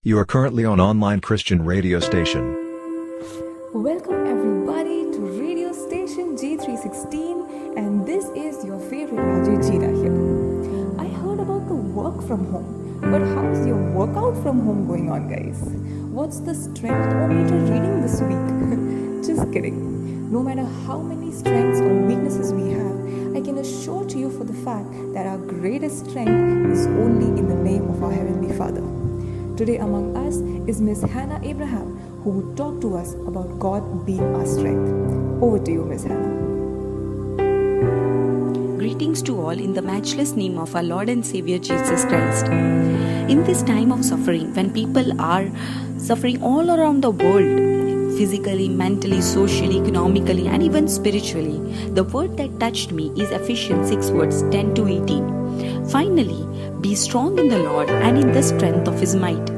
You are currently on online Christian radio station. Welcome everybody to radio station J316, and this is your favorite Rajesh Jira here. I heard about the work from home, but how's your workout from home going on, guys? What's the strength-o-meter reading this week? Just kidding. No matter how many strengths or weaknesses we have, I can assure to you for the fact that our greatest strength is only in the name of our Heavenly Father. Today among us is Miss Hannah Abraham, who would talk to us about God being our strength. Over to you, Miss Hannah. Greetings to all in the matchless name of our Lord and Savior Jesus Christ. In this time of suffering, when people are suffering all around the world, physically, mentally, socially, economically, and even spiritually, the word that touched me is Ephesians 6 verses 10 to 18. Finally, be strong in the Lord and in the strength of His might.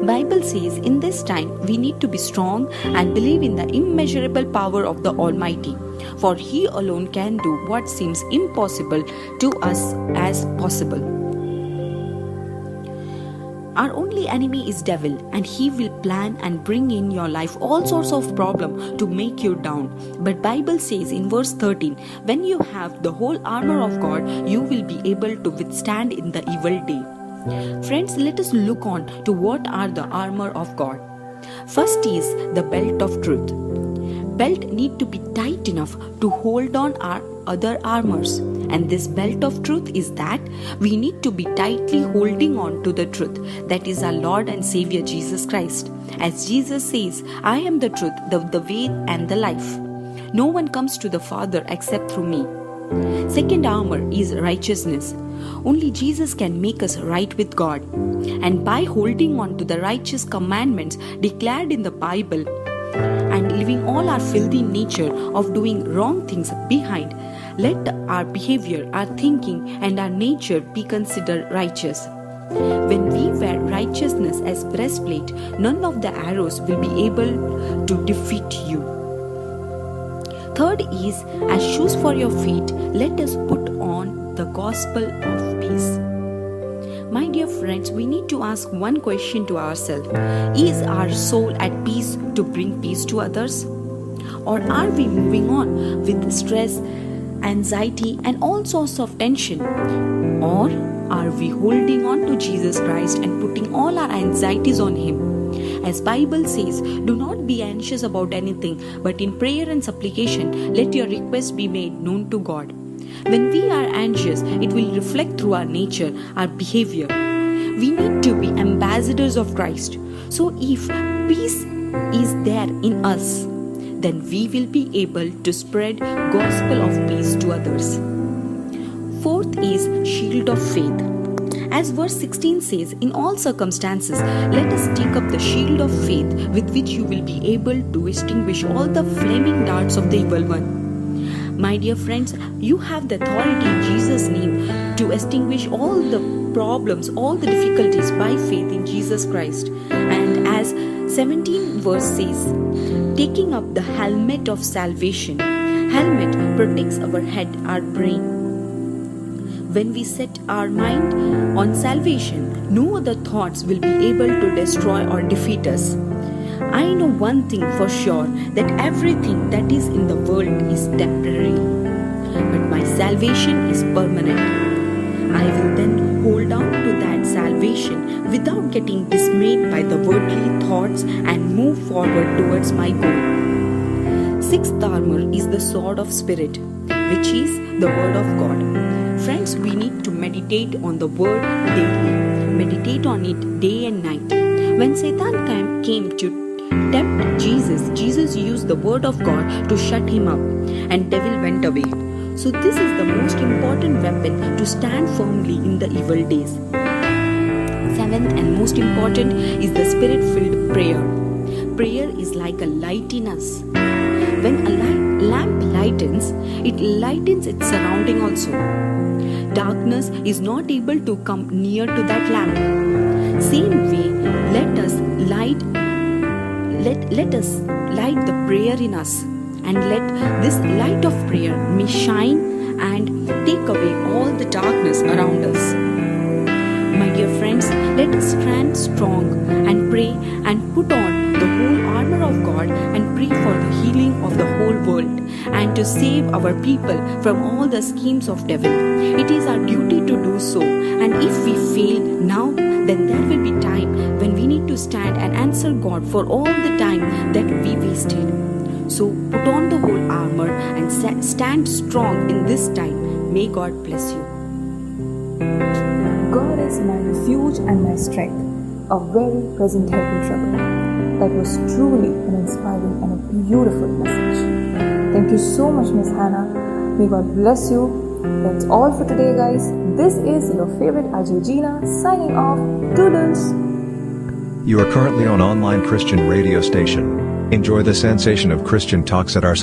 Bible says in this time we need to be strong and believe in the immeasurable power of the Almighty, for He alone can do what seems impossible to us as possible. Our only enemy is devil, and he will plan and bring in your life all sorts of problems to make you down. But Bible says in verse 13, when you have the whole armor of God, you will be able to withstand in the evil day. Friends, let us look on to what are the armor of God. First is the belt of truth. Belt need to be tight enough to hold on our other armors, and this belt of truth is that we need to be tightly holding on to the truth, that is our Lord and Savior Jesus Christ. As Jesus says, I am the truth, the way and the life. No one comes to the Father except through me. Second armor is righteousness. Only Jesus can make us right with God, and by holding on to the righteous commandments declared in the Bible and leaving all our filthy nature of doing wrong things behind, let our behavior, our thinking, and our nature be considered righteous. When we wear righteousness as breastplate, none of the arrows will be able to defeat you. Third is, as shoes for your feet, let us put on the gospel of peace. My dear friends, we need to ask one question to ourselves. Is our soul at peace to bring peace to others? Or are we moving on with stress, anxiety, and all sorts of tension? Or are we holding on to Jesus Christ and putting all our anxieties on Him? As Bible says, do not be anxious about anything, but in prayer and supplication, let your requests be made known to God. When we are anxious, it will reflect through our nature, our behavior. We need to be ambassadors of Christ. So if peace is there in us, then we will be able to spread gospel of peace to others. Fourth is shield of faith. As verse 16 says, in all circumstances, let us take up the shield of faith with which you will be able to extinguish all the flaming darts of the evil one. My dear friends, you have the authority in Jesus' name to extinguish all the problems, all the difficulties by faith in Jesus Christ. And as 17 verse says, taking up the helmet of salvation. Helmet protects our head, our brain. When we set our mind on salvation, no other thoughts will be able to destroy or defeat us. I know one thing for sure, that everything that is in the world is temporary, but my salvation is permanent. I will then hold on to that salvation without getting dismayed by the worldly thoughts and move forward towards my goal. Sixth armor is the sword of spirit, which is the word of God. Friends, we need to meditate on the word daily. Meditate on it day and night. When Satan came to tempt Jesus used the word of God to shut him up, and devil went away. So this is the most important weapon to stand firmly in the evil days. Seventh and most important is the spirit-filled prayer. Prayer is like a light in us. When a lamp lightens, it lightens its surrounding also. Darkness is not able to come near to that lamp. Same way, let us light the prayer in us, and let this light of prayer may shine and take away all the darkness around us. My dear friends, let us stand strong and and put on the whole armor of God and pray for the healing of the whole world and to save our people from all the schemes of devil. It is our duty to do so, and if we fail now, then there will be time when we need to stand and answer God for all the time that we wasted. So put on the whole armor and stand strong in this time. May God bless you. God is my refuge and my strength, a very present help in trouble. That was truly an inspiring and a beautiful message. Thank you so much, Miss Hannah. May God bless you. That's all for today, guys. This is your favorite Ajay Gina signing off. Toodles! You are currently on online Christian radio station. Enjoy the sensation of Christian talks at our